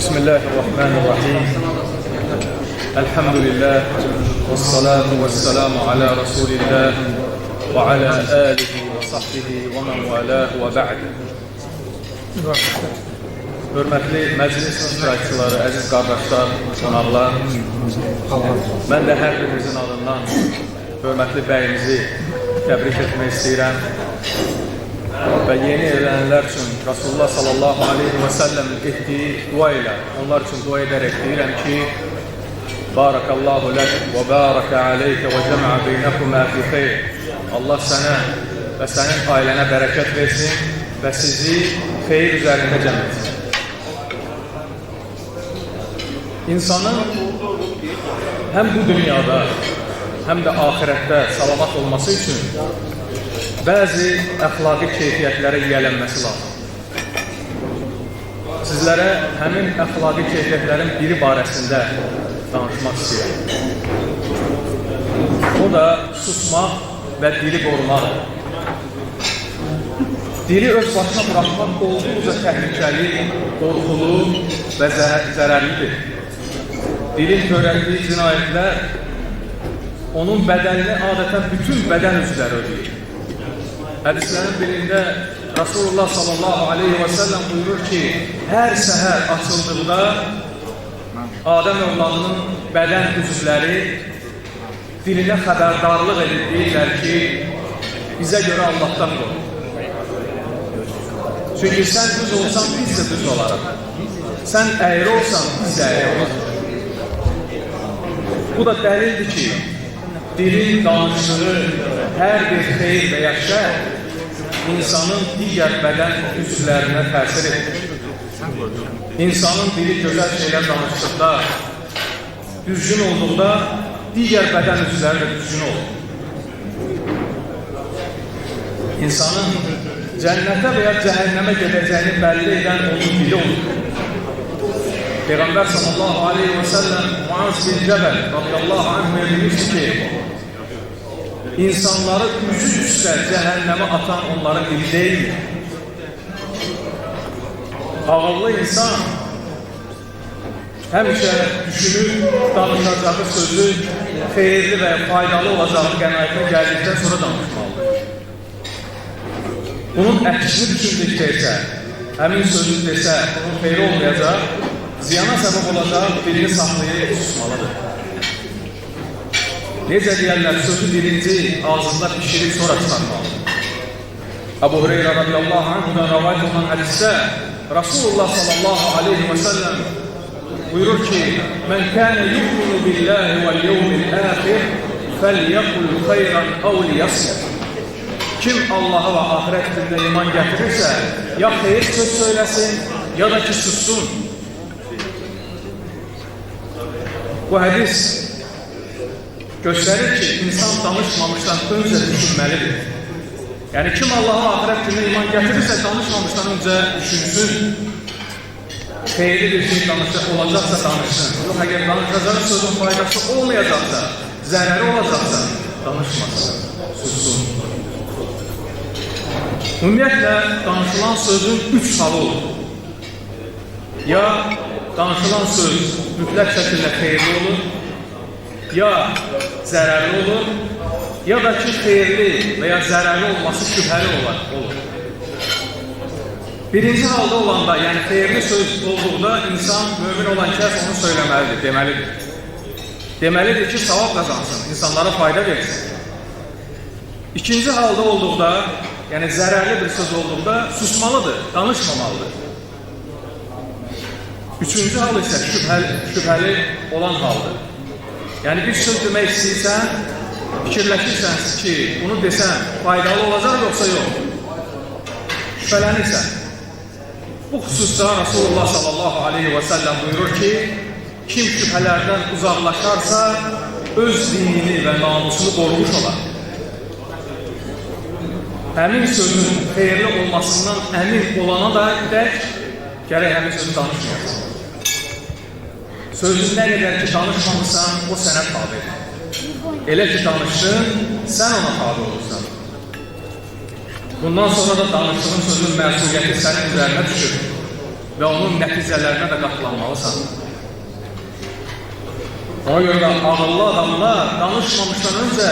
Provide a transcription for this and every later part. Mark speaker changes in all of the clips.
Speaker 1: Bismillahirrahmanirrahim. Elhamdülillah. Vessalatu vesselamu ala Resulillah ve ala alihi ve sahbihi ve men valahu ve ba'd. Hörmətli məclis iştirakçıları, əziz qardaşlar, qonaqlar, mən də hər birinizin adından hörmətli bəyimizi təbrik etmək istəyirəm və yeni evlənənlər üçün Rasulullah sallallahu aleyhi və səlləmin etdiyi dua ilə onlar üçün dua edərək deyirəm ki, Barakallahu lək və barakə aleykə və cəmə beynəkumə fi xeyr. Allah sənə və sənin ailənə bərəkət versin və sizi xeyir üzərində cəm etsin. İnsanın həm bu dünyada, həm də ahirətdə salamat olması üçün bəzi əxlaqi keyfiyyətlərə yiyələnməsi lazım. Sizlərə həmin əxlaqi keyfiyyətlərin biri barəsində danışmaq istəyirəm. O da susmaq və dili qorumaq. Dili öz başına bırakmaq olduqca təhlükəli, qorxulu və zərərlidir. Dilin törətdiyi cinayətlər onun bədəlini adətən bütün bədən üzvləri ödəyir. Hədislərin birində Rasulullah sallallahu aleyhi və səlləm buyurur ki, hər səhər açıldıqda Adəm övladının bədən üzvləri dilinə xəbərdarlıq edib deyirlər ki, bizə görə Allahdan qorx. Çünki sən düz olsan, biz də düz olaraq. Sən əyri olsan, biz də əyri olaraq. Bu da dəlildir ki, dilin danışığı hər bir xeyir və ya şər insanın digər bədən üzvlərinə təsir edir. İnsanın dili gözəl şeylər danışdıqda, düzgün olduqda, digər bədən üzvləri də düzgün olur. İnsanın cənnətə və ya cəhənnəmə gedəcəyini bəlli edən onun dili olur. Peyğəmbər sallallahu aleyhi və səlləm Muaz bin Cəbəl radiyallahu anh demişdi ki, insanları üzü üstə cəhənnəmə atan onların dili deyildir. Ağıllı insan həmişə düşünüb danışacağı sözü xeyirli və faydalı olacağı qənaətinə gəldikdən sonra danışmalıdır. Bunun əksini düşündükdə isə, həmin sözü desə, bunun xeyri olmayacaq, ziyana səbəb olacaq, dilini saxlayıb susmalıdır. Necə deyərlər, sözü birinci ağzında pişirib sonra çıxarmalıdır. Əbu Hüreyrə radiyallahu anhudan rəvayət olan hədisdə Rasulullah sallallahu aleyhi və səlləm buyurur ki, Mən kənə yu'minu billahi vəl yevmil əxir fəlyəqul xeyran əv liyasir. Kim Allaha və ahirət gününə iman gətirirsə, ya xeyir söz söyləsin, ya da ki sussun. Bu hədis göstərir ki, insan danışmamışdan öncə düşünməlidir. Yəni, kim Allaha və ahirət gününə iman gətirirsə, danışmamışdan öncə düşünsün. Xeyirli bir şey olacaqsa danışsın. Yox, əgər danışacağı sözün faydası olmayacaqsa, zərəri olacaqsa, danışmasın, sussun. Ümumiyyətlə, danışılan sözün 3 halı olur. Ya danışılan söz mütləq şəkildə xeyirli olur, ya zərərli olur, ya da ki, xeyirli və ya zərərli olması şübhəli olur. Birinci halda olanda, yəni xeyirli söz olduqda insan, mömin olan kəs onu söyləməlidir, deməlidir. Deməlidir ki, savab qazansın, insanlara fayda versin. İkinci halda olduqda, yəni zərərli bir söz olduqda susmalıdır, danışmamalıdır. Üçüncü hal isə şübhəli olan haldır. Yəni bir söz demək istəyirsən, fikirləşirsən ki, bunu desən faydalı olacaq yoxsa yox. Şübhələnirsən. Bu xüsusda Rasulullah sallallahu aleyhi və səlləm buyurur ki, kim şübhələrdən uzaqlaşarsa, öz dinini və namusunu qorumuş olar. Həmin sözün xeyirli olmasından əmin olana da gərək həmin sözü danışmayasın. Sözün nə qədər ki, danışmamısan, o sənə tabidir. Elə ki, danışdın, sən ona tabi olursan. Bundan sonra da danışdığın sözün məsuliyyəti sənin üzərinə düşür. və onun nəticələrinə də qatlanmalısan. Ona görə də ağıllı adamlar danışmamışdan öncə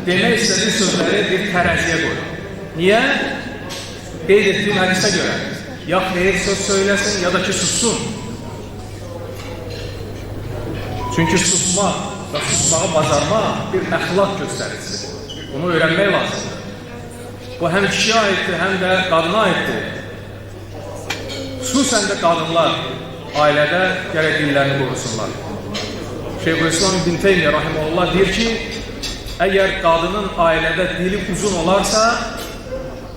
Speaker 1: demək istədiyi sözləri bir tərəziyə qoyur. Niyə? Qeyd etdiyim hədisə görə. Ya xeyir söz söyləsin, ya da ki, sussun. Çünki susmaq və susmağı bacarmaq bir əxlaq göstəricisidir. Bunu öyrənmək lazımdır. Bu həm kişiyə aiddir, həm də qadına aiddir. Xüsusən də qadınlar ailədə gərək dillərini qorusunlar. Şeyhülislam İbn Teymiyyə rahimehullah deyir ki, əgər qadının ailədə dili uzun olarsa,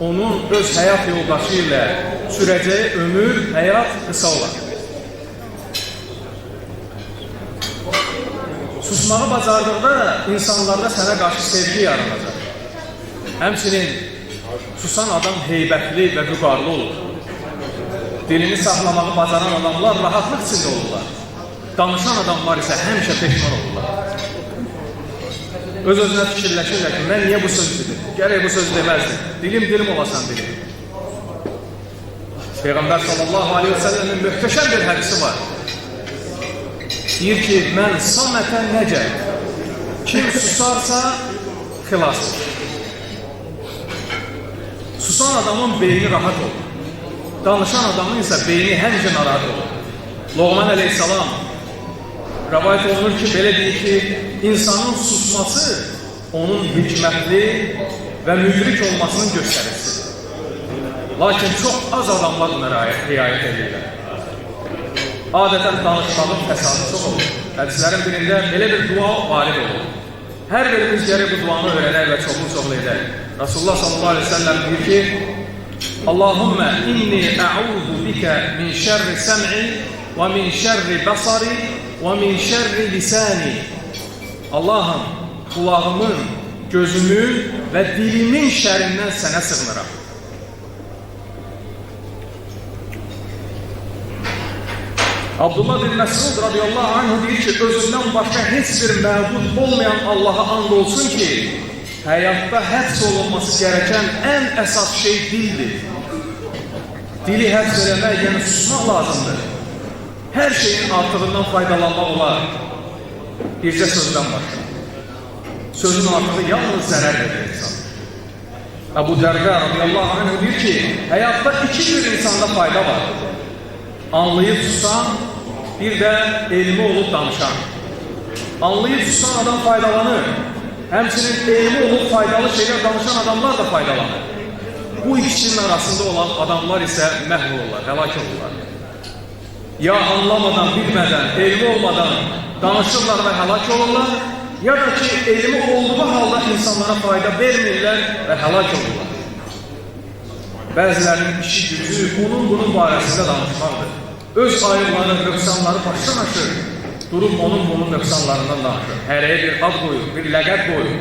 Speaker 1: onun öz həyat yoldaşı ilə sürəcəyi ömür, həyat qısa olar. Susmağı bacardıqda insanlarda sənə qarşı sevgi yaranacaq. Həmçinin susan adam heybətli və vüqarlı olur. Dilini saxlamağı bacaran adamlar rahatlıq içində olurlar. Danışan adamlar isə həmişə peşman olurlar. Öz-özünə fikirləşirlər ki, mən niyə bu sözü dedim? Gərək bu sözü deməzdim. Dilim olasan dilim. Peyğəmbər sallallahu aleyhi ve sellemin möhtəşəm bir hədisi var. Deyir ki, mən samətən necə? Kim susarsa xilasdır. Susan adamın beyni rahat olur. Danışan adamın isə beyni həmişə narahat olur. Loğman əleyhissalam rəvayət olunur ki, belə deyir ki, insanın susması onun hikmətli və müdrik olmasının göstəricisidir. Lakin çox az adamlar buna riayət edirlər. Adətən danışmağın fəsadı çox olur. Hədislərin birində belə bir dua varid olur. Hər birimiz gərək bu duanı öyrənək və çoxlu edək. Rasulullah sallallahu aleyhi ve sellem deyir ki, Allahümme inni a'udhu bika min şerri sem'i ve min şerri basari ve min şerri lisani. Allah'ım, kulağımın, gözümün ve dilimin şerrinden sənə sığınıram. Abdullah bin Məsud radiyallahu anh deyir ki, özündən başqa heç bir məbud olmayan Allah'a and olsun ki, həyatda həbs olunması gərəkən ən əsas şey dildir. Dili həbs eləmək, yəni susmaq lazımdır. Hər şeyin artığından faydalanmaq olar. Bircə sözdən başqa. Sözün artığı yalnız zərər verir insan. Əbu Dərdə radiyallahu anh deyir ki, həyatda iki bir insanda fayda var. Anlayıb susan, bir də elmi olub danışan. Anlayıb susan adam faydalanır. Həmçinin elmi olub faydalı şeylər danışan adamlar da faydalanır. Bu ikisinin arasında olan adamlar isə məhv olurlar, həlak olurlar. Ya anlamadan, bilmədən, elmi olmadan danışırlar və həlak olurlar, ya da ki, elmi olduğu halda insanlara fayda vermirlər və həlak olurlar. Bəzilərinin işi gücü bunun barəsində danışmaqdır. Öz ayıbları, nöqsanları başdan aşır, durub bunun nöqsanlarından danışır. Hərəyə bir ad qoyur, bir ləqəb qoyur.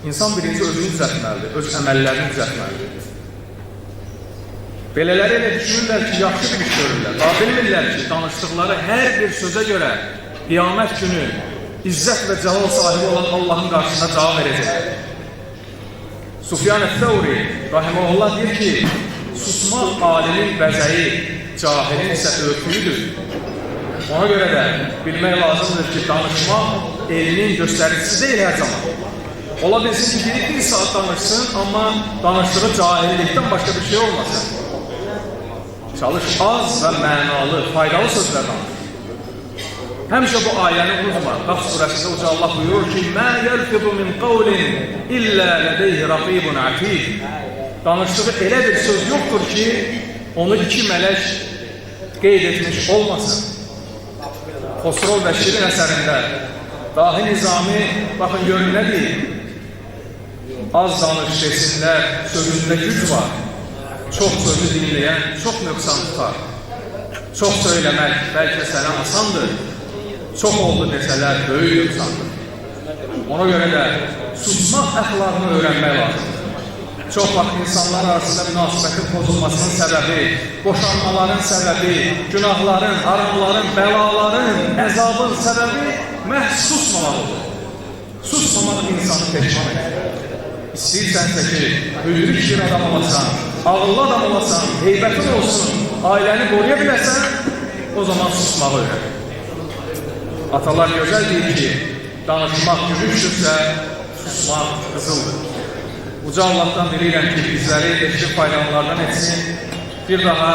Speaker 1: İnsan birinci özünü düzəltməlidir, öz əməllərini düzəltməlidir. Belələri elə düşünürlər ki, yaxşı bir iş görürlər. Daha bilmirlər ki, danışdıqları hər bir sözə görə qiyamət günü izzət və cəlal sahibi olan Allahın qarşısında cavab verəcək. Sufyan əs-Səvri rahimehullah deyir ki, susmaq alimin bəzəyi, cahilin isə örtüyüdür. Ona görə də bilmək lazımdır ki, danışmaq elmin göstəricisi deyil hər zaman. Ola bilsin ki, bir saat danışsın, amma danışdığı cahillikdən başqa bir şey olmasın. Çalış az və mənalı, faydalı sözlər danış. Həmişə bu ayəni unutma. Qaf surəsində Uca Allah buyurur ki, Mə yəlfidu min qavlin illə lədeyhi raqibun atid. Danışdığı elə bir söz yoxdur ki, onu iki mələk qeyd etmiş olmasın. Xosrov və Şirin əsərində Dahi Nizami, baxın görün nə deyil? Az danış desinlər, sözündə güc var. Çox sözü dinləyən, çox nöqsan tutar. Çox söyləmək bəlkə sənə asandır. Çox oldu desələr, böyük nöqsandır. Ona görə də susmaq əxlaqını öyrənmək lazımdır. Çox vaxt insanlar arasında münasibətin pozulmasının səbəbi, boşanmaların səbəbi, günahların, haramların, bəlaların, əzabın səbəbi məhz susmamaq olur. Susmamaq insanı peşman edir. İstəyirsənsə ki, müdrik bir adam olasan, ağıllı adam olasan, heybətin olsun, ailəni qoruya biləsən, o zaman susmağı öyrən. Atalar gözəl deyir ki, danışmaq gümüşdürsə, susmaq qızıldır. Uca Allah'tan diləyirəm ki, bizləri eşli faydalanlardan etsin. Bir daha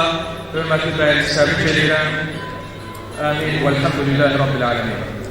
Speaker 1: hörmətli bəyimizi təbrik edirəm. Amin. Velhamdülillahi Rabbil alemin.